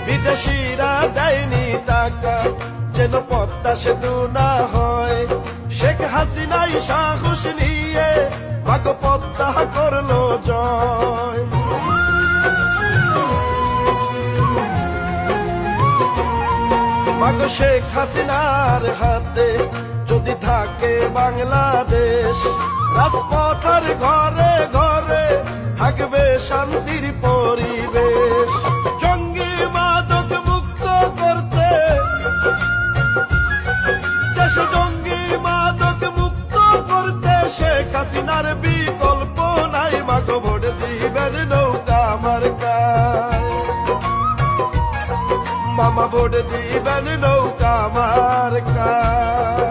বিদেশিরা দেয়নি টাকা যেন পদ্মা সেতু না হয়। শেখ হাসিনাই সাহস নিয়ে মাগো পদ্মা করলো জয়। মাগো শেখ হাসিনার হাতে যদি থাকে বাংলাদেশ, রাজপথের ঘরে ঘরে থাকবে শান্তির পরিবেশ। জঙ্গি মাদক মুক্ত করতে দেশ, জঙ্গি মাদক মুক্ত করতে শেখ হাসিনার বিকল্প নাই। মাগো ভোট দিবেন নৌকা মার্কায়, মামা ভোট দিবেন নৌকা মার্কায়।